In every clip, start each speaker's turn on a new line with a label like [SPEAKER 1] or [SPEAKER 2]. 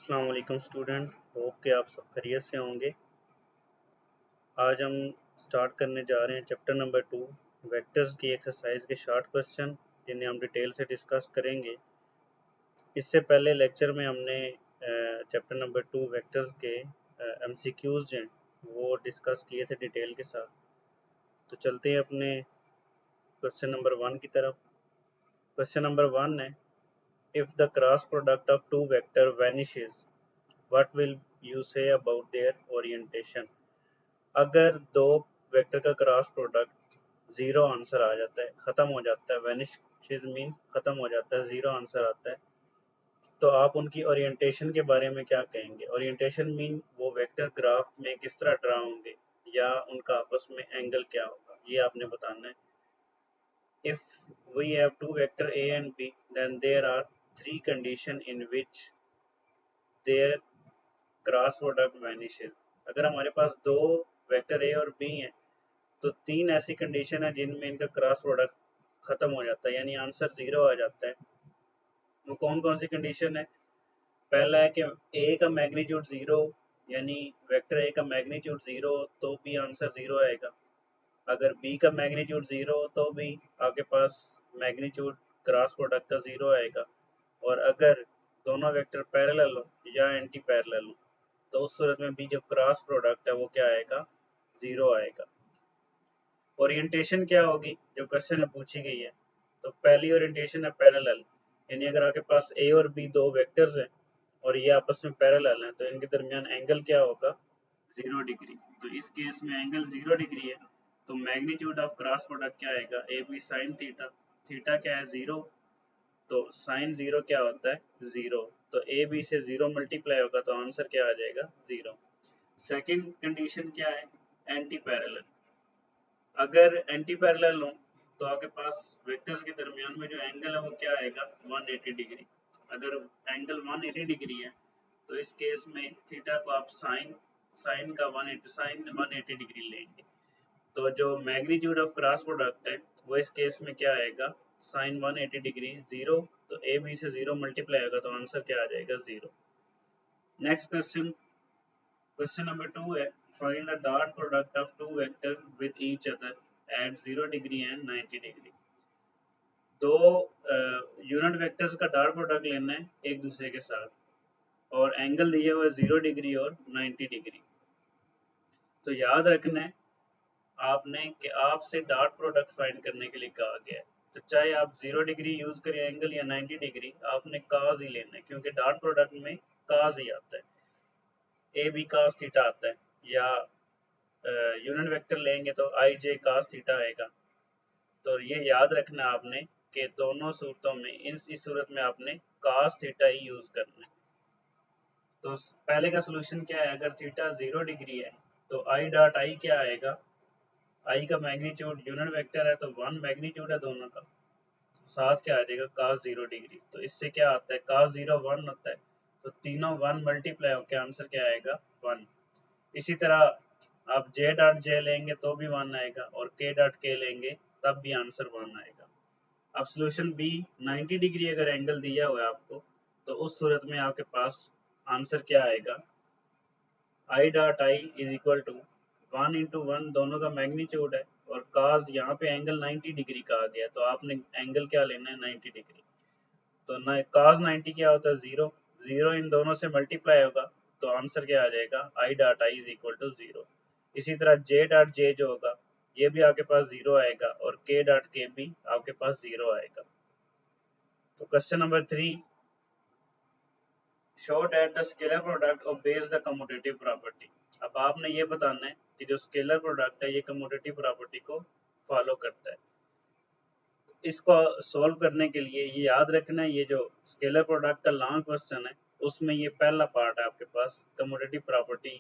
[SPEAKER 1] अस्सलाम वालेकुम student, hope कि आप सब खैरियत से होंगे। आज हम स्टार्ट करने जा रहे हैं चैप्टर नंबर 2 वेक्टर्स की एक्सरसाइज के शॉर्ट क्वेश्चन जिन्हें हम डिटेल से डिस्कस करेंगे। इससे पहले लेक्चर में हमने चैप्टर नंबर 2 वेक्टर्स के एमसीक्यूज जो हैं वो डिस्कस किए थे डिटेल के साथ। तो चलते हैं अपने क्वेश्चन नंबर 1 की तरफ। क्वेश्चन नंबर 1 है, if the cross product of two vector vanishes what will you say about their orientation. अगर दो वेक्टर का क्रॉस प्रोडक्ट जीरो आंसर आ जाता है, खत्म हो जाता है, वैनिश मीन खत्म हो जाता है, जीरो आंसर आता है, तो आप उनकी ओरिएंटेशन के बारे में क्या कहेंगे। ओरिएंटेशन मीन वो वेक्टर ग्राफ में किस तरह ड्रा होंगे या उनका आपस में एंगल क्या होगा, ये आपने बताना है। If we have two vector A and B then there are three condition in which their cross product vanishes. अगर हमारे पास दो वेक्टर ए और बी हैं तो तीन ऐसी कंडीशन है जिनमें इनका क्रॉस प्रोडक्ट खत्म हो जाता है, यानी आंसर जीरो आ जाता है। वो कौन कौन सी कंडीशन है? पहला है कि ए का मैग्नीट्यूड जीरो, यानी वेक्टर ए का मैग्नीट्यूड जीरो तो भी आंसर जीरो आएगा। अगर बी का मैग्नीट्यूड जीरो तो भी आपके पास मैग्नीट्यूड क्रॉस प्रोडक्ट का जीरो आएगा। और अगर दोनों वेक्टर पैरेलल हो या एंटी पैरेलल हो तो उस सूरत में भी जो क्रॉस प्रोडक्ट है वो क्या आएगा? जीरो आएगा। ओरिएंटेशन क्या होगी जो क्वेश्चन में पूछी गई है? तो पहली ओरिएंटेशन है पैरेलल, यानी अगर आपके पास ए और बी दो वेक्टर्स हैं और ये आपस में पैरेलल हैं तो इनके दरमियान एंगल क्या होगा? 0 डिग्री। तो इस केस में एंगल 0 डिग्री है तो मैग्नीट्यूड ऑफ क्रॉस प्रोडक्ट क्या आएगा? A B sine theta. Theta क्या है? जीरो। तो साइन जीरो क्या होता है? जीरो। तो ए बी से जीरो मल्टीप्लाई होगा तो आंसर क्या आ जाएगा? जीरो। सेकेंड कंडीशन क्या है? Anti parallel. अगर एंटी पैरेलल हो तो आपके पास वेक्टर्स के दरमियान में जो एंगल है वो क्या आएगा? 180 डिग्री। अगर एंगल 180 डिग्री है तो इस केस में थीटा को आप साइन साइन का 180 डिग्री लेंगे। तो जो मैग्नीट्यूड ऑफ क्रॉस प्रोडक्ट है वो इस केस में क्या आएगा? Sine 180 degree zero. तो ए बी से जीरो मल्टीप्लाई होगा तो आंसर क्या आ जाएगा? Zero. Next question, question number 2 है, find the dot product of two vector with each other at 0 degree and 90 degree. दो यूनिट वेक्टर्स का डॉट प्रोडक्ट लेना है एक दूसरे के साथ और एंगल दिए हुए 0 डिग्री और 90 डिग्री। तो याद रखना है आपने कि आपसे डॉट प्रोडक्ट फाइंड करने के लिए कहा गया है। तो चाहे आप 0 डिग्री यूज करें एंगल या 90 डिग्री, आपने काज ही लेना है क्योंकि डॉट प्रोडक्ट में काज ही आता है। ए बी काज थीटा आता है या यूनिट वेक्टर लेंगे तो आई जे कास थीटा आएगा। तो ये याद रखना आपने कि दोनों सूरतों में इस सूरत में आपने कास थीटा ही यूज करना है। तो पहले का सोल्यूशन क्या है? अगर थीटा 0 डिग्री है तो आई डॉट आई क्या आएगा? आई का मैग्नीट्यूड यूनिट वेक्टर है तो वन मैग्नीट्यूड है दोनों का, साथ क्या आ जाएगा? कास 0 डिग्री। तो इससे क्या आता है? कास जीरो वन होता है तो तीनों वन मल्टीप्लाई होकर आंसर क्या आएगा? वन। इसी तरह आप जे डॉट जे लेंगे तो भी वन आएगा और के डॉट के लेंगे तब भी आंसर वन आएगा। अब सोल्यूशन बी, 90 डिग्री अगर एंगल दिया हुआ है आपको तो उस सूरत में आपके पास आंसर क्या आएगा? I dot i is equal to one into one, दोनों का मैग्नीट्यूड है और काज यहाँ पे एंगल 90 डिग्री का आ गया तो आपने एंगल क्या लेना है? 90 डिग्री। तो ना काज 90 क्या होता है? जीरो। जीरो इन दोनों से मल्टीप्लाई होगा तो आंसर क्या आ जाएगा? I dot i is equal to zero. इसी तरह जे डॉट जे जो होगा ये भी आपके पास जीरो आएगा और के डॉट के भी आपके पास जीरो आएगा। तो question number 3, show that the scalar product obeys the commutative property. अब आपने ये बताना है कि जो स्केलर प्रोडक्ट है ये कम्यूटेटिव प्रॉपर्टी को फॉलो करता है। इसको सॉल्व करने के लिए ये याद रखना है, ये जो स्केलर प्रोडक्ट का लॉन्ग क्वेश्चन है उसमें ये पहला पार्ट है आपके पास कम्यूटेटिव प्रॉपर्टी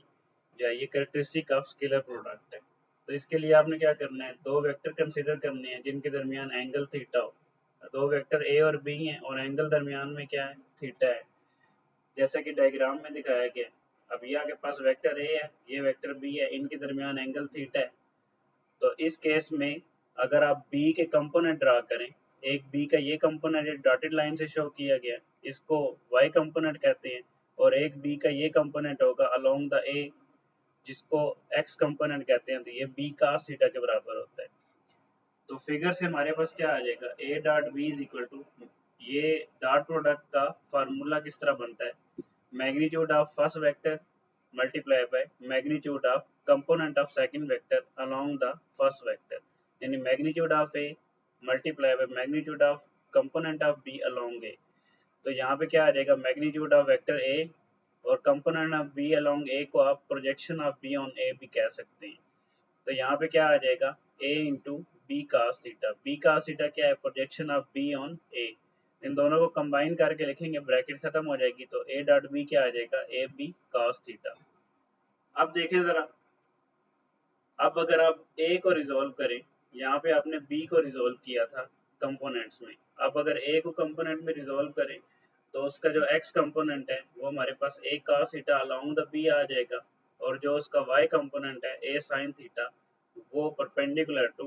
[SPEAKER 1] जो है ये कैरेक्टरिस्टिक ऑफ स्केलर प्रोडक्ट है। तो इसके लिए आपने क्या करना है? दो वेक्टर कंसीडर करने हैं जिनके दरमियान एंगल थीटा हो। दो वेक्टर ए और बी हैं और एंगल दरमियान में क्या है? थीटा है, जैसा कि डायग्राम में दिखाया गया है। अब ये आपके पास वेक्टर ए है, ये वेक्टर बी है, इनके दरमियान एंगल थीटा है। तो इस केस में अगर आप बी के कंपोनेंट ड्रा करें, एक बी का ये कंपोनेंट डॉटेड लाइन से शो किया गया, इसको वाई कंपोनेंट कहते हैं और एक बी का ये कंपोनेंट होगा अलोंग द ए, जिसको एक्स कंपोनेंट कहते हैं, तो ये बी cos थीटा के बराबर होता है। तो फिगर से हमारे पास क्या आ जाएगा, A dot B is equal to, ये डॉट प्रोडक्ट का फार्मूला किस तरह बनता है, magnitude of first vector multiply by magnitude of component of second vector along the first vector, यानी magnitude of A multiply by magnitude of component of B along A. तो यहाँ पे क्या आ जाएगा, मैग्नीट्यूड ऑफ वेक्टर ए और component of B along ए को आप प्रोजेक्शन ऑफ बी ऑन ए भी कह सकते हैं। तो यहाँ पे क्या आ जाएगा, A into B cos theta, B cos theta क्या है, projection of B on A. इन दोनों को कंबाइन करके लिखेंगे, ब्रैकेट खत्म हो जाएगी, तो ए डॉट बी क्या आ जाएगा, ए बी कास थीटा। अब देखें जरा, अब अगर आप ए को रिजोल्व करें, यहाँ पे आपने बी को रिजोल्व किया था कंपोनेंट्स में, अब अगर ए को कंपोनेंट में रिजोल्व करें तो उसका जो एक्स कंपोनेंट है वो हमारे पास A cos theta along the B आ जाएगा, और जो उसका वाई कंपोनेंट है ए sin थीटा वो परपेंडिकुलर टू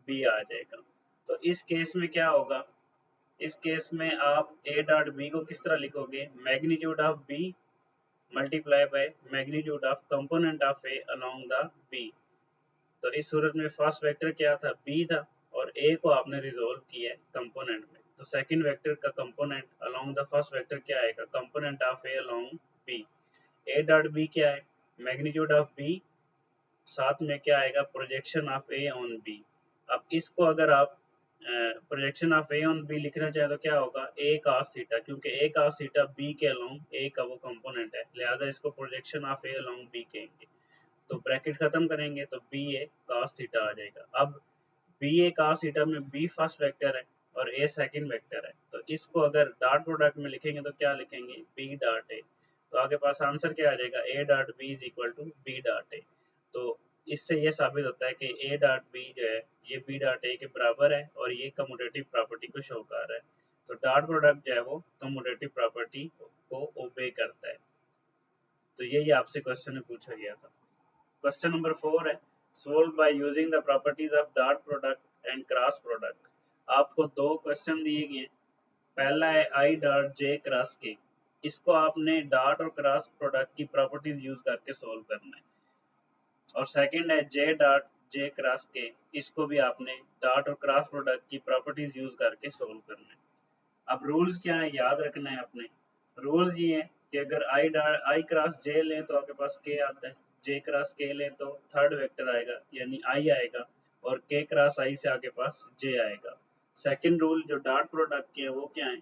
[SPEAKER 1] बी आ जाएगा। तो इस केस में क्या होगा, इस केस में आप ए डॉट बी को किस तरह लिखोगे, magnitude of B multiply by magnitude of component of A along the B. तो इस सूरत में फर्स्ट वेक्टर क्या था, बी था, और ए को आपने रिजोल्व किया है कंपोनेंट में, तो सेकंड वेक्टर का component along the first vector क्या आएगा, component of A along B. A dot B क्या है, मैग्नीट्यूड ऑफ बी, साथ में क्या आएगा, projection of A on B. अब इसको अगर आप projection of A on B लिखना चाहे तो क्या होगा, ए cos थीटा, क्योंकि ए cos थीटा बी के अलोंग ए का वो कंपोनेंट है, लिहाजा इसको projection of A along B कहेंगे। तो ब्रैकेट खत्म करेंगे तो बी ए cos थीटा आ जाएगा। अब बी ए cos थीटा में बी फर्स्ट वेक्टर है और ए सेकंड वेक्टर है, तो इसको अगर डॉट प्रोडक्ट में लिखेंगे तो क्या लिखेंगे, बी डॉट ए। तो आगे पास आंसर क्या आ जाएगा, A dot B is equal to B dot A. तो इससे ये साबित होता है कि ए डॉट बी जो है ये बी डॉट ए के बराबर है और ये कम्यूटेटिव प्रॉपर्टी को शो कर रहा है। तो डॉट प्रोडक्ट जो है वो कम्यूटेटिव प्रॉपर्टी को ओबे करता है। तो यही आपसे क्वेश्चन में पूछा गया था। क्वेश्चन नंबर 4 है, solve by using the properties of dot product and cross product. आपको दो क्वेश्चन दिए गए हैं, पहला है आई डॉट जे क्रॉस के, इसको आपने डॉट और क्रॉस प्रोडक्ट की प्रॉपर्टीज यूज करके सोल्व करना है, और सेकंड है जे डॉट जे क्रॉस के, इसको भी आपने डॉट और क्रॉस प्रोडक्ट की प्रॉपर्टीज यूज करके सोल्व करना है। अब रूल्स क्या है याद रखना है अपने, रूल्स ये है कि अगर आई क्रॉस जे लें तो आपके पास के आता है, जे क्रॉस के लें तो थर्ड वेक्टर आएगा यानी आई आएगा, और के क्रॉस आई से आपके पास जे आएगा। सेकंड रूल जो डॉट प्रोडक्ट के है वो क्या है,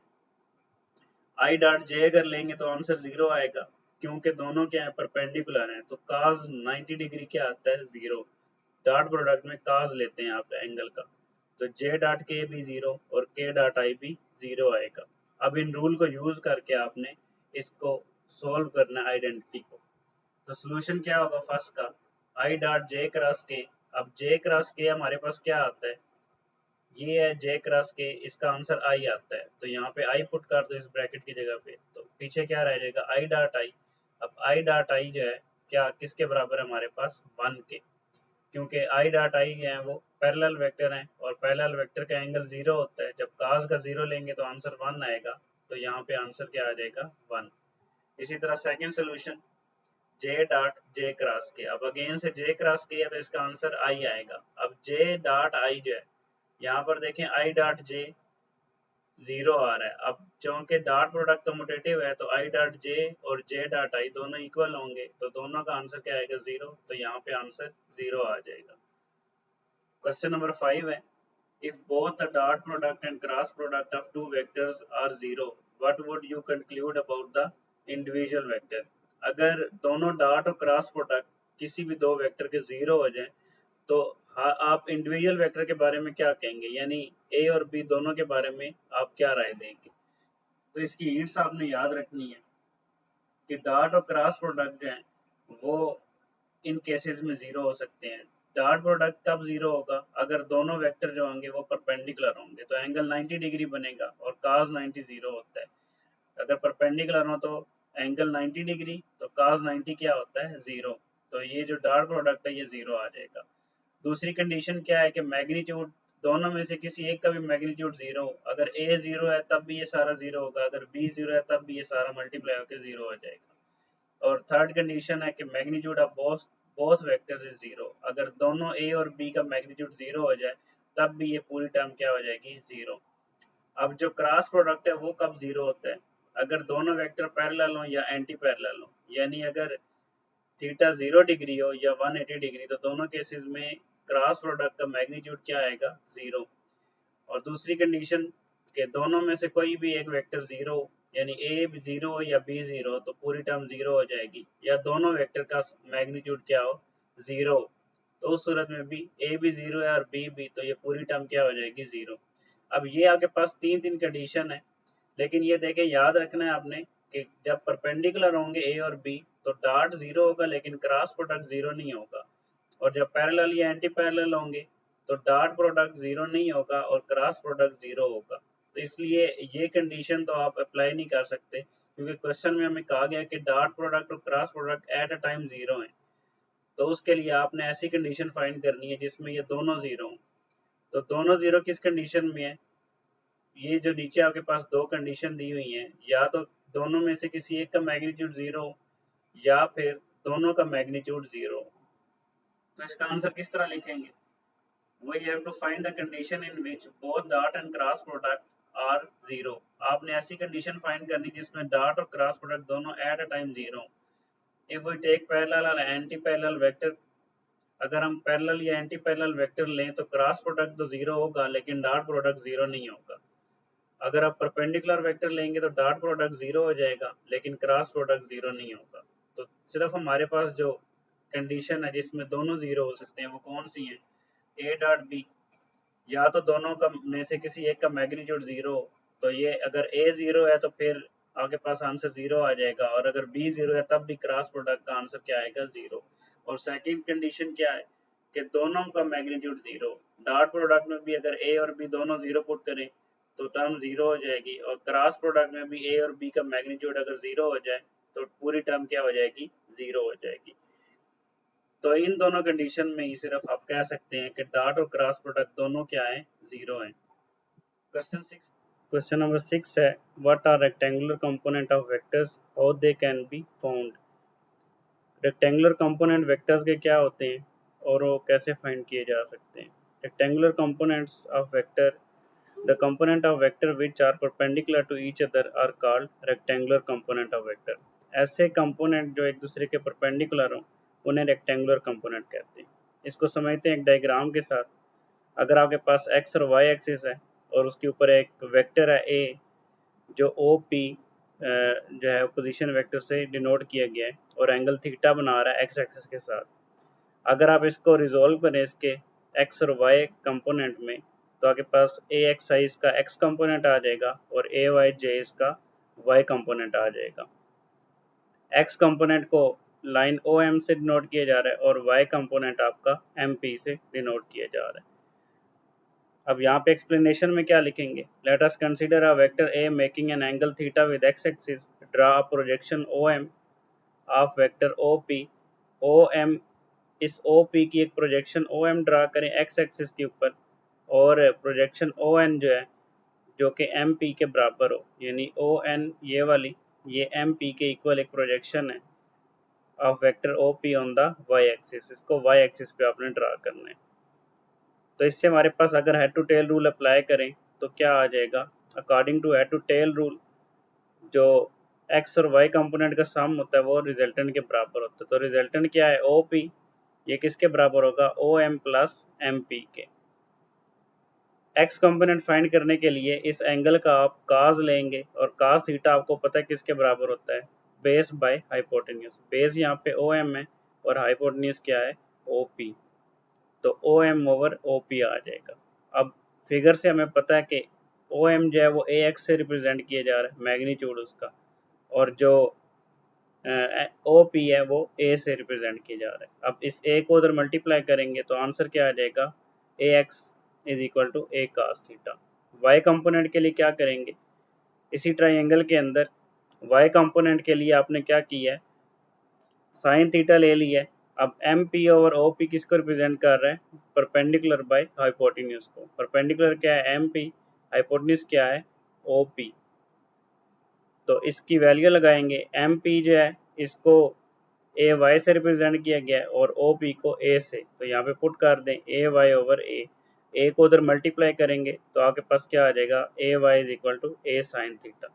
[SPEAKER 1] आई डॉट जे अगर लेंगे तो आंसर 0 आएगा, क्योंकि दोनों क्या है, परपेंडिकुलर हैं, तो cos 90 डिग्री क्या आता है, 0। डॉट प्रोडक्ट में cos लेते हैं आप एंगल का, तो जे डॉट के भी 0 और के डॉट आई भी 0 आएगा। अब इन रूल को यूज करके आपने इसको सोल्व करना है आइडेंटिटी को। तो सोल्यूशन क्या होगा फर्स्ट का, आई डॉट जे क्रॉस के, अब जे क्रॉस के हमारे पास क्या आता है, ये है जे क्रॉस के, इसका आंसर आई आता है, तो यहाँ पे आई पुट कर दो इस ब्रैकेट की जगह पे, तो पीछे क्या रह जाएगा, आई डॉट आई। अब आई डॉट आई जो है क्या किसके बराबर है हमारे पास, 1 के, क्योंकि आई डॉट आई जो है वो पैरेलल वेक्टर है और पैरेलल वेक्टर का एंगल 0 होता है, जब cos का 0 लेंगे तो आंसर 1 आएगा, तो यहाँ पे आंसर क्या आ जाएगा, 1। इसी तरह second solution J dot J cross के, अब अगेन से जे क्रॉस के है तो इसका आंसर आई आएगा। अब जे डॉट आई जो है, यहाँ पर देखें आई डॉट जे 0 आ रहा है, अब चूंकि डॉट प्रोडक्ट कम्यूटेटिव है तो आई डॉट जे और जे डॉट आई दोनों इक्वल होंगे, तो दोनों का आंसर क्या आएगा, 0, तो यहाँ पे आंसर 0 आ जाएगा। क्वेश्चन नंबर 5 है, if both the dot product and cross product of two vectors are 0, what would you conclude about the individual vector। अगर दोनों डॉट और क्रॉस प्रोडक्ट किसी भी दो वेक्टर के 0 हो जाए तो आप इंडिविजुअल वेक्टर के बारे में क्या कहेंगे, यानी ए और बी दोनों के बारे में आप क्या राय देंगे। तो इसकी हिंट्स आपने याद रखनी है कि डॉट और क्रॉस प्रोडक्ट जो है वो इन केसेस में 0 हो सकते हैं। डॉट प्रोडक्ट कब 0 होगा, अगर दोनों वेक्टर जो होंगे वो परपेंडिकुलर होंगे, तो एंगल 90 डिग्री बनेगा और cos 90 0 होता है। अगर परपेंडिकुलर हो तो एंगल 90 डिग्री, तो cos 90 क्या होता है, 0। तो ये जो डॉट प्रोडक्ट है ये 0 आ जाएगा। दूसरी कंडीशन क्या है कि मैग्नीट्यूड दोनों में से किसी एक का भी मैग्नीट्यूड जीरो हो, अगर ए जीरो है तब भी ये सारा जीरो होगा, अगर बी जीरो है तब भी ये सारा मल्टीप्लाई होकर जीरो हो जाएगा। और थर्ड कंडीशन है कि magnitude of both vectors is zero, अगर दोनों ए और बी का मैग्नीट्यूड जीरो हो जाए तब भी ये पूरी टर्म क्या हो जाएगी, जीरो। अब जो क्रॉस प्रोडक्ट है वो कब जीरो होता है, अगर दोनों वेक्टर पैरेलल हो या एंटी पैरेलल हो, यानी अगर थीटा 0 डिग्री हो या 180 डिग्री, तो दोनों केसेस में क्रॉस प्रोडक्ट का मैग्नीट्यूड क्या आएगा, जीरो। और दूसरी कंडीशन के दोनों में से कोई भी एक वेक्टर जीरो, यानी ए जीरो हो या बी जीरो हो, तो पूरी टर्म जीरो हो जाएगी, या दोनों वेक्टर का मैग्नीट्यूड क्या हो, जीरो, तो उस सूरत में भी ए भी जीरो है और बी भी, तो ये पूरी टर्म क्या हो जाएगी, जीरो। अब ये आपके पास तीन तीन कंडीशन है, लेकिन ये देखें याद रखना है आपने कि जब परपेंडिकुलर होंगे ए और बी तो डॉट जीरो होगा लेकिन क्रॉस प्रोडक्ट जीरो नहीं होगा, और जब पैरेलल या एंटी पैरेलल होंगे तो डॉट प्रोडक्ट जीरो नहीं होगा और क्रॉस प्रोडक्ट जीरो होगा। तो इसलिए ये कंडीशन तो आप अप्लाई नहीं कर सकते, क्योंकि क्वेश्चन में हमें कहा गया कि डॉट प्रोडक्ट और cross product at a time zero है, तो उसके लिए आपने ऐसी कंडीशन फाइंड करनी है जिसमें ये दोनों जीरो हों। तो दोनों जीरो किस कंडीशन में है, ये जो नीचे आपके पास दो कंडीशन दी हुई हैं, या तो दोनों में से किसी एक का मैग्नीट्यूड जीरो या फिर दोनों का मैग्नीट्यूड जीरो। तो इसका आंसर किस तरह लिखेंगे, we have to find the condition in which both dot and cross product are zero। आपने ऐसी कंडीशन फाइंड करनी जिसमें डॉट और क्रॉस प्रोडक्ट दोनों at a time zero. If we take parallel और एंटी पैरेलल वेक्टर, अगर हम parallel या एंटी पैरेलल वेक्टर लें तो क्रॉस प्रोडक्ट तो जीरो होगा लेकिन डॉट प्रोडक्ट जीरो नहीं होगा। अगर आप परपेंडिकुलर वेक्टर लेंगे तो डॉट प्रोडक्ट जीरो हो जाएगा लेकिन क्रॉस प्रोडक्ट जीरो नहीं होगा। तो सिर्फ हमारे पास जो कंडीशन है जिसमें दोनों जीरो हो सकते हैं वो कौन सी है, ए डॉट बी, या तो दोनों का में से किसी एक का मैग्नीट्यूड जीरो हो, तो ये अगर ए जीरो है तो फिर आपके पास आंसर जीरो आ जाएगा, और अगर बी जीरो है तब भी क्रॉस प्रोडक्ट का आंसर क्या आएगा, जीरो। और सेकंड कंडीशन क्या है कि दोनों का मैग्नीट्यूड जीरो, डॉट प्रोडक्ट में भी अगर ए और बी दोनों जीरो पुट करें तो टर्म जीरो हो जाएगी, और क्रॉस प्रोडक्ट में भी ए और बी का मैग्नीट्यूड अगर जीरो हो जाए तो पूरी टर्म क्या हो जाएगी, जीरो हो जाएगी। तो इन दोनों कंडीशन में ही सिर्फ आप कह सकते हैं कि डॉट और क्रॉस प्रोडक्ट दोनों क्या है, जीरो है। क्वेश्चन नंबर 6 है, what are rectangular component of vectors, how they can be found. Rectangular component vectors के क्या होते हैं और वो कैसे फाइंड किए जा सकते हैं। Rectangular components of vector, the component of vector which are perpendicular to each other are called rectangular component of vector. ऐसे कंपोनेंट जो एक दूसरे के परपेंडिकुलर हो उन्हें रेक्टेंगुलर कंपोनेंट कहते हैं। इसको समझते हैं एक डायग्राम के साथ। अगर आपके पास एक्स और वाई एक्सिस है और उसके ऊपर एक वेक्टर है ए जो ओ पी जो है पोजीशन वेक्टर से डिनोट किया गया है और एंगल थीटा बना रहा है एक्स एक्सिस के साथ। अगर आप इसको रिजोल्व करें इसके एक्स और वाई कंपोनेंट में तो आपके पास ए एक्स आई इसका एक्स कंपोनेंट आ जाएगा और ए वाई जे इसका वाई कंपोनेंट आ जाएगा। एक्स कंपोनेंट को लाइन ओ एम से डिनोट किया जा रहा है और वाई कंपोनेंट आपका एम पी से डिनोट किया जा रहा है। अब यहाँ पे एक्सप्लेनेशन में क्या लिखेंगे, let us consider a vector A making an angle theta with X axis, draw a projection O M of vector O P. O M, इस ओ पी की एक प्रोजेक्शन ओ एम ड्रा करें X axis के ऊपर, और projection O N जो है जो कि एम पी के बराबर हो, यानी ओ एन ये वाली ये एम पी के इक्वल एक प्रोजेक्शन है of vector O P on the Y axis. इसको वाई एक्सिस पे आपने ड्रा करना है। तो इससे हमारे पास अगर head to tail rule apply करें तो क्या आ जाएगा, according to head to tail rule जो एक्स और वाई कंपोनेंट का सम होता है वो रिजल्टेंट के बराबर होता है। तो रिजल्टेंट क्या है, ओ पी, ये किसके बराबर होगा, O M plus M P के। एक्स कंपोनेंट फाइंड करने के लिए इस एंगल का आप काज लेंगे और काज थीटा आपको पता है किसके बराबर होता है, बेस बाय हाइपोटेन्यूज। बेस यहाँ पे ओ एम है और हाइपोटेन्यूज क्या है, ओ पी, तो O M over O P आ जाएगा। अब फिगर से हमें पता है कि ओ एम जो है वो ए एक्स से रिप्रेजेंट किया जा रहा है मैग्नीट्यूड उसका, और जो ओ पी है वो ए से रिप्रेजेंट किया जा रहा है। अब इस ए को उधर मल्टीप्लाई करेंगे तो आंसर क्या आ जाएगा, A X is equal to A cos theta. Y component के लिए क्या करेंगे, इसी ट्राइंगल के अंदर वाई कंपोनेंट के लिए आपने क्या किया है, साइन थीटा ले लिया है अब एम पी और ओ पी किसको रिप्रेजेंट कर रहा है? परपेंडिकुलर बाय हाइपोटेन्यूज को। परपेंडिकुलर क्या है? एम पी, हाइपोटेन्यूज क्या है? O P. तो इसकी वैल्यू लगाएंगे। एम पी जो है इसको ए वाई से रिप्रेजेंट किया गया है और ओ पी को ए से, तो यहाँ पे पुट कर दें ए वाई ओवर ए को उधर मल्टीप्लाई करेंगे तो आपके पास क्या आ जाएगा? A Y is equal to A sine theta.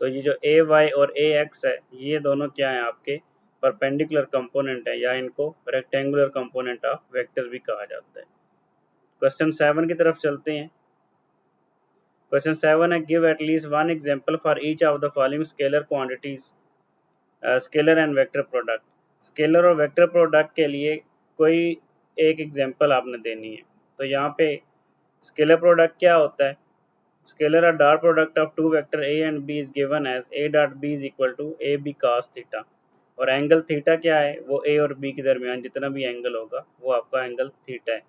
[SPEAKER 1] तो ये जो ए वाई और ए एक्स है ये दोनों क्या है? आपके परपेंडिकुलर कंपोनेंट है, या इनको रेक्टेंगुलर कंपोनेंट ऑफ वेक्टर भी कहा जाता है। क्वेश्चन 7 की तरफ चलते हैं। क्वेश्चन 7 है, give at least one example for each of the following scalar quantities, scalar and vector product. Scalar और वेक्टर प्रोडक्ट के लिए कोई एक एग्जांपल आपने देनी है। तो यहाँ पे स्केलर प्रोडक्ट क्या होता है? स्केलर और dot product of two vector A and B is given as A dot B is equal to A B cos theta. और एंगल थीटा क्या है? वो ए और बी के दरमियान जितना भी एंगल होगा वो आपका एंगल थीटा है।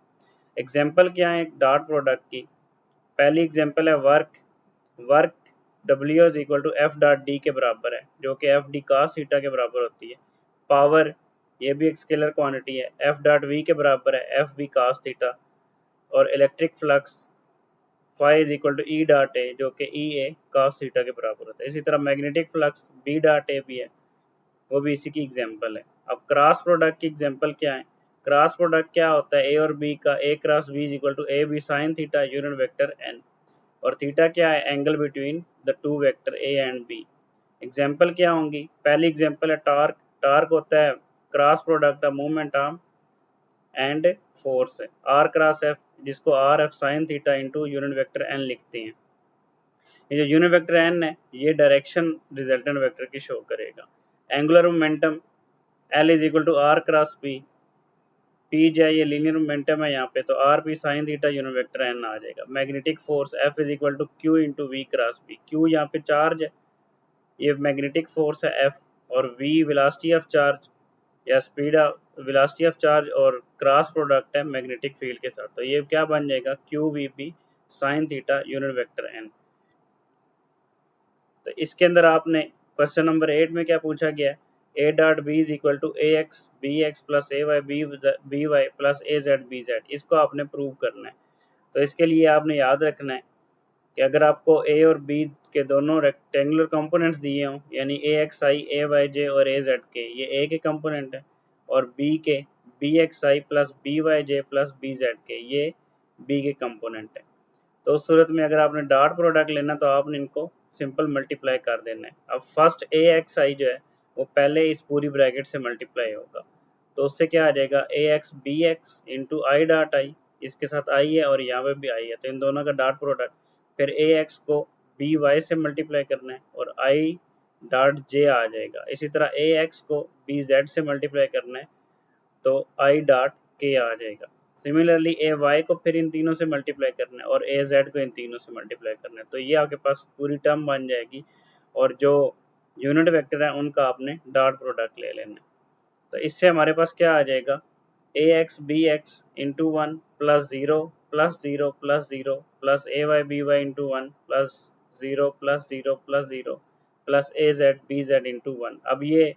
[SPEAKER 1] एग्जाम्पल क्या है डॉट प्रोडक्ट की? पहली एग्जाम्पल है work. Work W is equal to F dot D के बराबर है, जो कि एफ डी cos थीटा के बराबर होती है। पावर, ये भी एक स्केलर क्वांटिटी है, एफ डॉट वी के बराबर है एफ वी cos थीटा। और electric flux phi is equal to E dot A, जो कि ई ए cos थीटा के बराबर होता है। इसी तरह magnetic flux B dot A भी है, वो भी इसी की एग्जाम्पल है। अब क्रॉस प्रोडक्ट की एग्जाम्पल क्या है? क्रॉस प्रोडक्ट क्या होता है? ए और बी का A cross B is equal to A B sine theta unit vector N. और थीटा क्या है? Angle between the two vector A and B. Example क्या होंगी? पहली एग्जाम्पल है टॉर्क। टॉर्क होता है cross product of movement arm and force है, आर क्रॉस एफ, जिसको R F sine theta into unit vector N लिखते हैं। ये जो यूनिट वेक्टर एन है ये डायरेक्शन रिजल्टेंट वेक्टर की शो करेगा। Angular momentum L is equal to R cross P, P जो है ये लीनियर मोमेंटम है यहाँ पे, तो R P sine theta unit vector N आ जाएगा। Magnetic force F is equal to Q into V cross P. Q यहाँ पे चार्ज है, ये मैग्नेटिक फोर्स है एफ, और वी वेलोसिटी ऑफ चार्ज या speed of velocity of charge, और क्रॉस प्रोडक्ट है मैग्नेटिक फील्ड के साथ। तो ये क्या बन जाएगा? Q V P sine theta unit vector N. तो इसके अंदर आपने क्वेश्चन नंबर 8 में क्या पूछा गया है? A dot B is equal to A X B X plus A Y B Y plus A Z B Z, इसको आपने प्रूव करना है। तो इसके लिए आपने याद रखना है कि अगर आपको ए और बी के दोनों रेक्टेंगुलर कंपोनेंट्स दिए हों, यानी ए एक्स आई ए वाई जे और ए जेड के, ये ए के कंपोनेंट है, और बी के बी एक्स आई प्लस बी वाई जे प्लस बी जेड के, ये बी के कंपोनेंट है। तो उस सूरत में अगर आपने डॉट प्रोडक्ट लेना तो आपने इनको सिंपल मल्टीप्लाई कर देना है। अब फर्स्ट ए एक्स आई जो है वो पहले इस पूरी ब्रैकेट से मल्टीप्लाई होगा, तो उससे क्या आ जाएगा? A X B X into I dot I, इसके साथ आई है और यहाँ पे भी आई है, तो इन दोनों का डॉट प्रोडक्ट। फिर ए एक्स को बी वाई से मल्टीप्लाई करना है और आई डॉट जे आ जाएगा। इसी तरह ए एक्स को बी जेड से मल्टीप्लाई करना है तो आई डॉट के आ जाएगा। सिमिलरली ए वाई को फिर इन तीनों से मल्टीप्लाई करना है और ए जेड को इन तीनों से मल्टीप्लाई करना है, तो ये आपके पास पूरी टर्म बन जाएगी। और जो यूनिट वेक्टर है उनका आपने डॉट प्रोडक्ट ले लेना है। तो इससे हमारे पास क्या आ जाएगा? A X B X into one plus zero plus zero plus zero plus A Y B Y into one plus zero plus zero plus zero plus A Z B Z into one. अब ये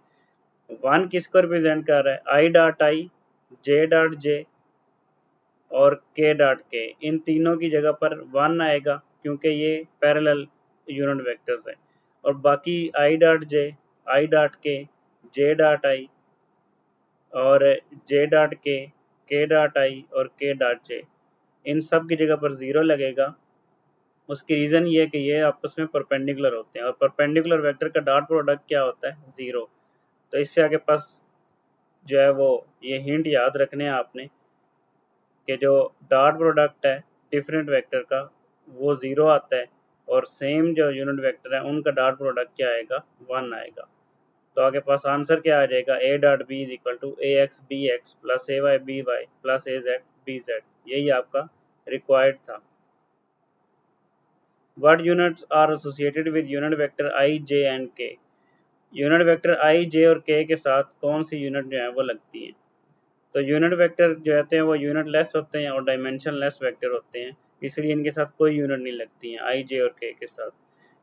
[SPEAKER 1] one किसको represent कर रहा है? आई dot आई, J dot J और के dot के, इन तीनों की जगह पर वन आएगा क्योंकि ये पैरेलल यूनिट वेक्टर्स हैं। और बाकी I dot J, I dot के, जे डॉट आई और जे डॉट के डॉट आई और के डॉट जे, इन सब की जगह पर ज़ीरो लगेगा। उसकी रीज़न ये है कि ये आपस में परपेंडिकुलर होते हैं और परपेंडिकुलर वेक्टर का डॉट प्रोडक्ट क्या होता है? ज़ीरो। तो इससे आगे पास जो है वो ये हिंट याद रखने हैं आपने कि जो डॉट प्रोडक्ट है डिफरेंट वेक्टर का वो ज़ीरो आता है, और सेम जो यूनिट वेक्टर है उनका डॉट प्रोडक्ट क्या आएगा? वन आएगा। तो आगे पास आंसर क्या आ जाएगा? A dot B is equal to A X B X plus A Y B Y plus A Z B Z, यही आपका रिक्वायर्ड था। What units are associated with unit vector I, J and K? Unit vector I J और K के साथ कौन सी unit जो है वो लगती हैं? तो यूनिट वेक्टर जो होते हैं वो यूनिट लेस होते हैं और डायमेंशन लेस वेक्टर होते हैं, इसलिए इनके साथ कोई यूनिट नहीं लगती है आई जे और के साथ।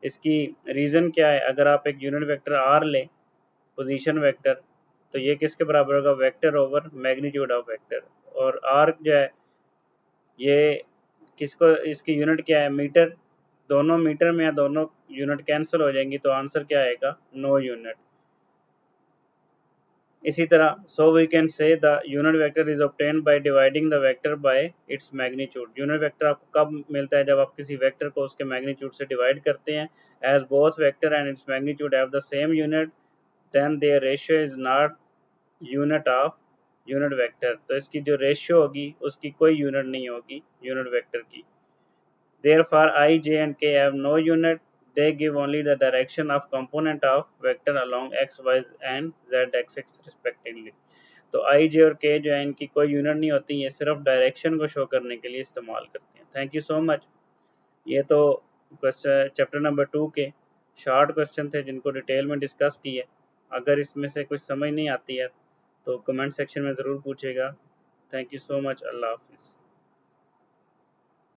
[SPEAKER 1] इसकी रीज़न क्या है? अगर आप एक यूनिट वेक्टर आर लें, पोजीशन वेक्टर, तो ये किसके बराबर होगा, vector over magnitude of vector. और आर्क जो है ये किसको, इसकी यूनिट क्या है, मीटर। दोनों मीटर में या दोनों यूनिट कैंसिल हो जाएंगी तो आंसर क्या आएगा, नो यूनिट। इसी तरह so we can say the unit vector is obtained by dividing the vector by its magnitude. Unit vector आपको कब मिलता है, जब आप किसी वेक्टर को उसके मैग्नीट्यूड से डिवाइड करते हैं। As both vector and its magnitude have the same unit then their ratio is not unit of unit vector. तो इसकी जो रेशियो होगी उसकी कोई यूनिट नहीं होगी यूनिट वेक्टर की। Therefore, I, J and K have no unit. They give only the direction of component of vector along x, y and z axis respectively. तो I, J और K जो है इनकी कोई यूनिट नहीं होती, ये सिर्फ डायरेक्शन को शो करने के लिए इस्तेमाल करते हैं। Thank you so much. ये तो चैप्टर नंबर 2 के शॉर्ट क्वेश्चन थे जिनको डिटेल में डिस्कस किए। अगर इसमें से कुछ समझ नहीं आती है तो कमेंट सेक्शन में ज़रूर पूछेगा। Thank you so much. अल्लाह हाफिज़।